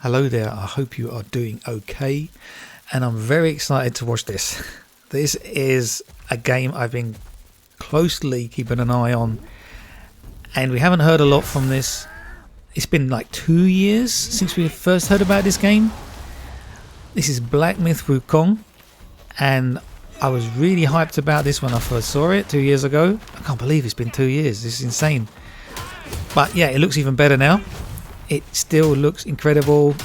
Hello there, I hope you are doing okay, and I'm very excited to watch this. This is a game I've been closely keeping an eye on, and we haven't heard a lot from this. It's been like 2 years since we first heard about this game. This is Black Myth WuKong, and I was really hyped about this when I first saw it 2 years ago. I can't believe it's been 2 years, this is insane. But yeah, it looks even better now. It still looks incredible.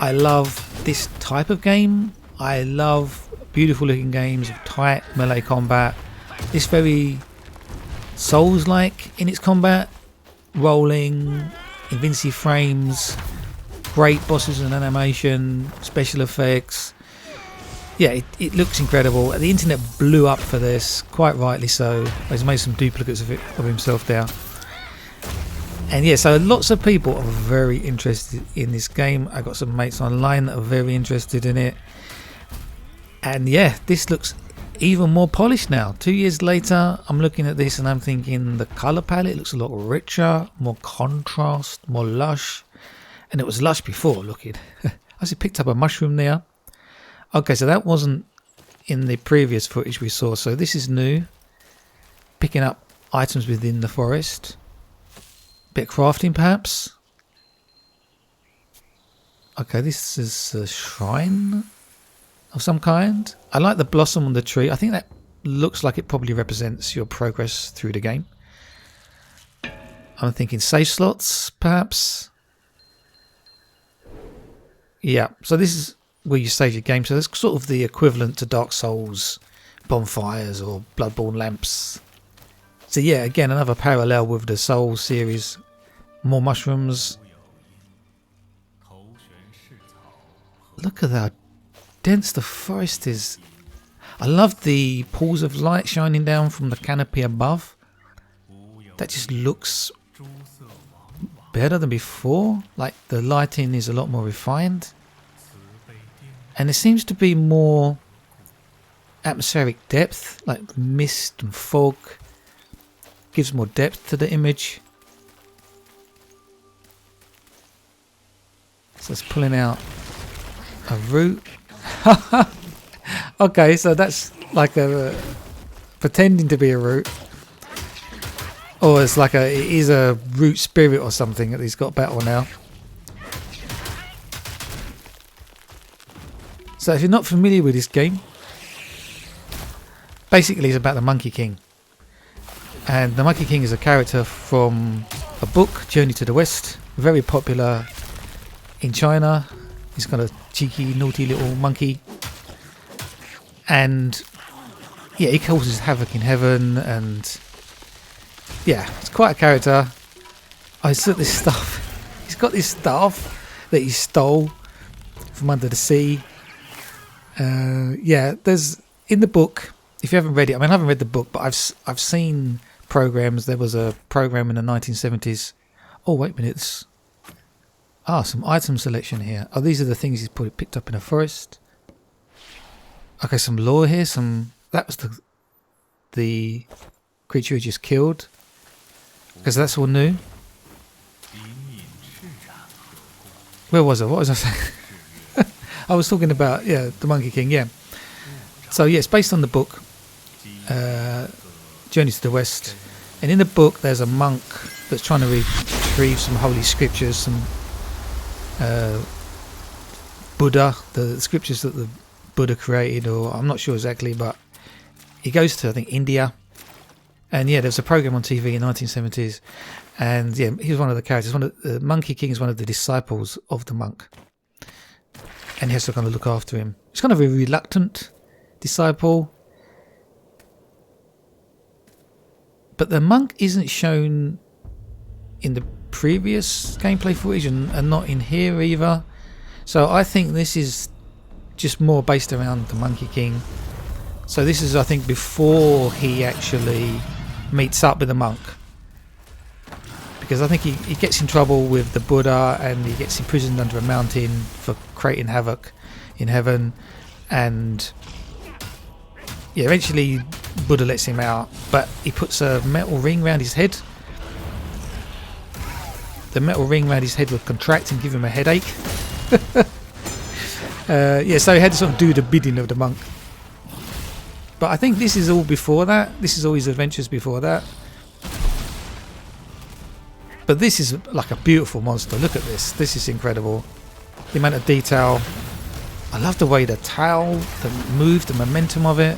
I love this type of game. I love beautiful looking games of tight melee combat. It's very Souls-like in its combat. Rolling, invincible frames, great bosses and animation, special effects. Yeah, it looks incredible. The internet blew up for this, quite rightly so. He's made some duplicates of himself there. And yeah, so lots of people are very interested in this game. I got some mates online that are very interested in it. And yeah, this looks even more polished now. 2 years later, I'm looking at this and I'm thinking the colour palette looks a lot richer, more contrast, more lush. And it was lush before, looking. I just picked up a mushroom there. Okay, so that wasn't in the previous footage we saw. So this is new. Picking up items within the forest. Bit of crafting perhaps. Okay, this is a shrine of some kind. I like the blossom on the tree. I think that looks like it probably represents your progress through the game. I'm thinking save slots perhaps. Yeah, so this is where you save your game. So that's sort of the equivalent to Dark Souls bonfires or Bloodborne lamps. So yeah, again, another parallel with the Souls series. More mushrooms. Look at how dense the forest is. I love the pools of light shining down from the canopy above. That just looks better than before. Like the lighting is a lot more refined. And there seems to be more atmospheric depth, like mist and fog. Gives more depth to the image. So it's pulling out a root. Okay, so that's like a pretending to be a root, or it's like it is a root spirit or something that he's got battle now. So if you're not familiar with this game, basically it's about the Monkey King. And the Monkey King is a character from a book, Journey to the West, very popular in China. He's got a cheeky, naughty little monkey. And yeah, he causes havoc in heaven, and yeah, it's quite a character. He's got this stuff. He's got this staff that he stole from under the sea. Yeah, there's in the book, if you haven't read it, I mean I haven't read the book, but I've seen programs. There was a program in the 1970s. Oh wait a minute. Some item selection here. Oh, these are the things he's picked up in a forest. Okay, some lore here. That was the creature he just killed, because that's all new. Where was I? What was I saying? I was talking about the Monkey King. Yeah. So yeah, it's based on the book. Journey to the West, and in the book there's a monk that's trying to retrieve some holy scriptures, some Buddha, the scriptures that the Buddha created, or I'm not sure exactly, but he goes to I think India, and yeah, there's a program on TV in the 1970s, and yeah, he was one of the characters. The Monkey King is one of the disciples of the monk, and he has to kind of look after him. He's kind of a reluctant disciple. But the monk isn't shown in the previous gameplay footage and not in here either. So I think this is just more based around the Monkey King. So this is, I think, before he actually meets up with the monk. Because I think he gets in trouble with the Buddha and he gets imprisoned under a mountain for creating havoc in heaven. And yeah, eventually Buddha lets him out, but he puts a metal ring around his head. The metal ring around his head will contract and give him a headache. Yeah, so he had to sort of do the bidding of the monk. But I think this is all before that. This is all his adventures before that. But this is like a beautiful monster. Look at this. This is incredible. The amount of detail. I love the way the tail, the move, the momentum of it.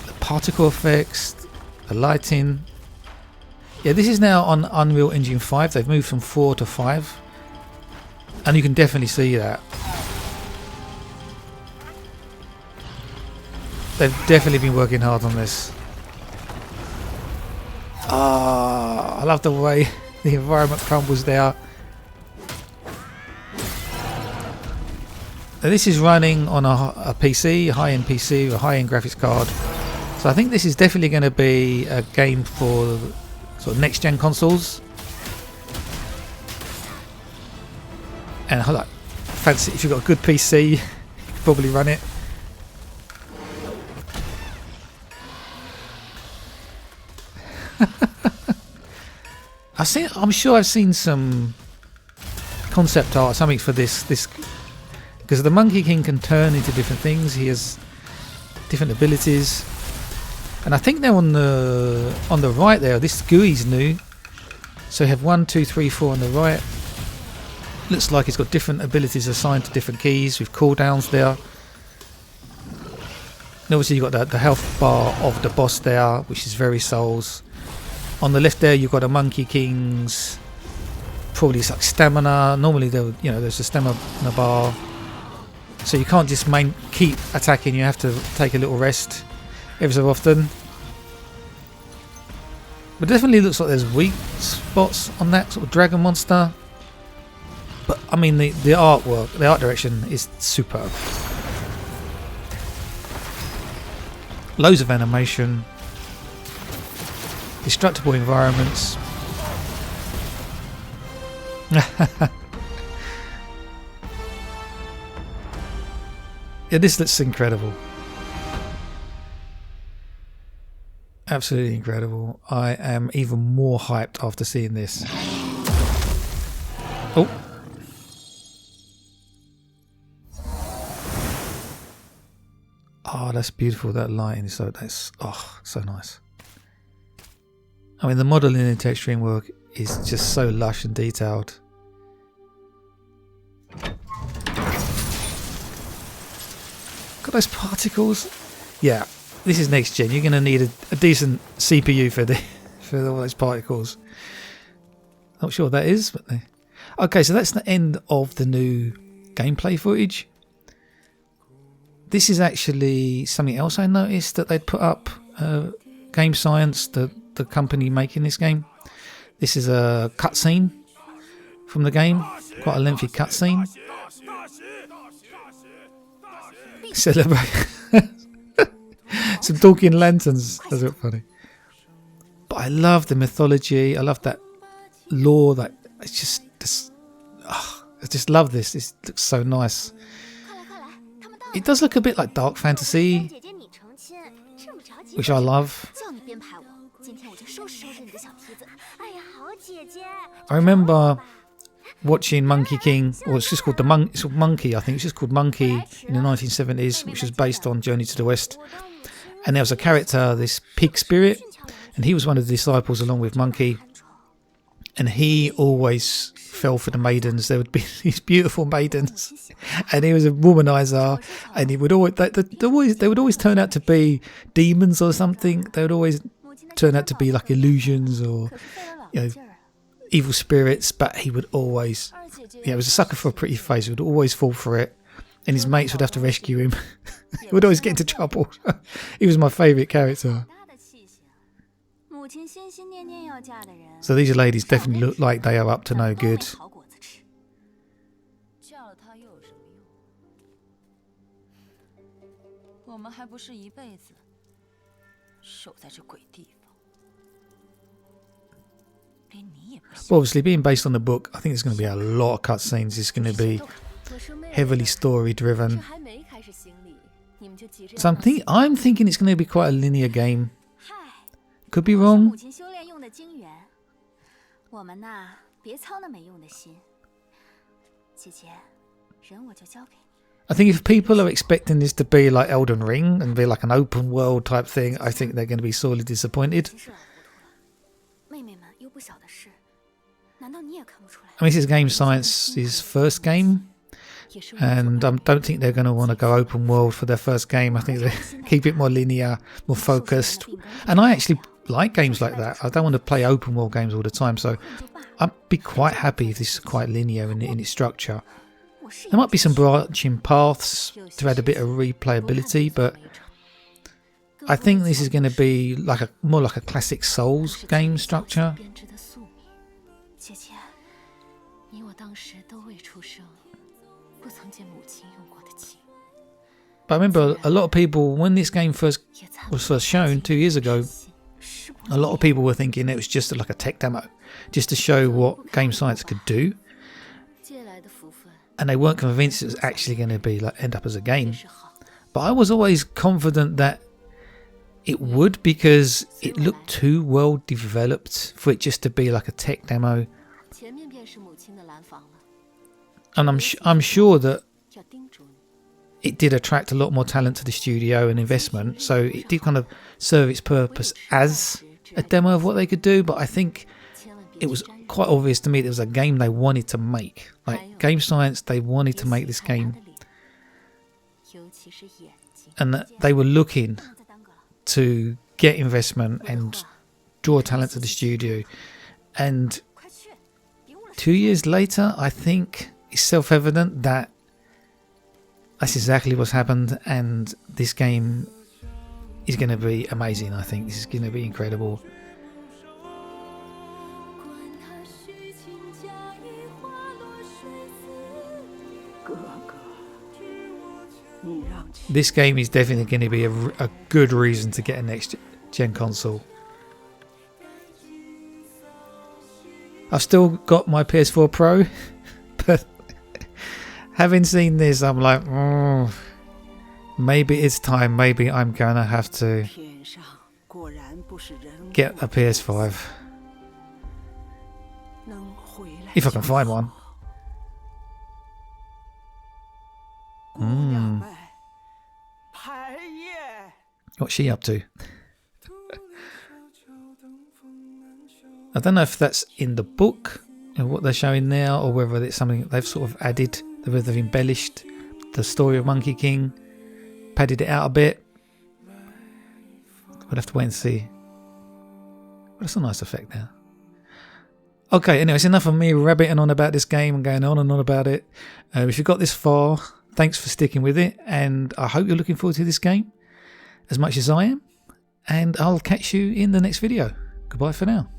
The particle effects, the lighting. Yeah, this is now on Unreal Engine 5. They've moved from 4 to 5. And you can definitely see that. They've definitely been working hard on this. Ah, I love the way the environment crumbles there. Now this is running on a PC, a high-end PC, a high-end graphics card. So I think this is definitely going to be a game for sort of next-gen consoles. And hold on, fancy if you've got a good PC, you can probably run it. I'm sure I've seen some concept art or something for this because the Monkey King can turn into different things. He has different abilities, and I think they're on the right there. This GUI's new, so you have 1, 2, 3, 4 on the right. Looks like it's got different abilities assigned to different keys with cooldowns there. And obviously you've got the health bar of the boss there, which is very Souls. On the left there you've got a Monkey King's, probably it's like stamina. Normally there's a stamina bar, so you can't just keep attacking. You have to take a little rest every so often. But definitely looks like there's weak spots on that sort of dragon monster. But I mean the artwork, the art direction is superb. Loads of animation. Destructible environments. Yeah, this looks incredible. Absolutely incredible. I am even more hyped after seeing this. Oh. Oh, that's beautiful. That lighting, that's so nice. I mean, the modelling and texturing work is just so lush and detailed. Got those particles. Yeah, this is next gen. You're going to need a decent CPU for all those particles. Not sure what that is, but okay. So that's the end of the new gameplay footage. This is actually something else I noticed that they'd put up. Game Science, the company making this game. This is a cutscene from the game, quite a lengthy cutscene. Celebrate. Some talking lanterns. That's a bit funny. But I love the mythology. I love that lore. That it's just I just love this. This looks so nice. It does look a bit like dark fantasy, which I love. I remember watching Monkey King, or it's just called it's called Monkey. I think it's just called Monkey in the 1970s, which was based on Journey to the West. And there was a character, this pig spirit, and he was one of the disciples along with Monkey. And he always fell for the maidens. There would be these beautiful maidens, and he was a womanizer. And he would always they would always turn out to be demons or something. They would always turn out to be like illusions or evil spirits. But he would always, he was a sucker for a pretty face. He would always fall for it, and his mates would have to rescue him. He would always get into trouble. He was my favourite character. So these ladies definitely look like they are up to no good. Well, obviously being based on the book, I think there's going to be a lot of cutscenes. It's going to be heavily story driven. So I'm thinking it's going to be quite a linear game. Could be wrong. I think if people are expecting this to be like Elden Ring and be like an open world type thing, I think they're going to be sorely disappointed. I mean, this is Game Science's first game, and I don't think they're going to want to go open world for their first game. I think they keep it more linear, more focused. And I actually like games like that. I don't want to play open world games all the time, so I'd be quite happy if this is quite linear in its structure. There might be some branching paths to add a bit of replayability, but I think this is going to be like more like a classic Souls game structure. But I remember a lot of people, when this game was first shown 2 years ago, a lot of people were thinking it was just like a tech demo, just to show what Game Science could do. And they weren't convinced it was actually going to be like end up as a game. But I was always confident that it would, because it looked too well developed for it just to be like a tech demo. And I'm sure that it did attract a lot more talent to the studio and investment, so it did kind of serve its purpose as a demo of what they could do. But I think it was quite obvious to me that it was a game they wanted to make. Like Game Science, they wanted to make this game, and that they were looking to get investment and draw talent to the studio. And 2 years later, I think it's self-evident that that's exactly what's happened, and this game is going to be amazing. I think this is going to be incredible. This game is definitely going to be a good reason to get a next gen console. I've still got my PS4 Pro, but having seen this, I'm like, maybe it's time. Maybe I'm gonna have to get a PS5 if I can find one. What's she up to? I don't know if that's in the book and what they're showing now, or whether it's something that they've sort of added, whether they've embellished the story of Monkey King, padded it out a bit. We'll have to wait and see. But it's a nice effect there. Okay, anyway, it's enough of me rabbiting on about this game and going on and on about it. If you got this far, thanks for sticking with it, and I hope you're looking forward to this game as much as I am, and I'll catch you in the next video. Goodbye for now.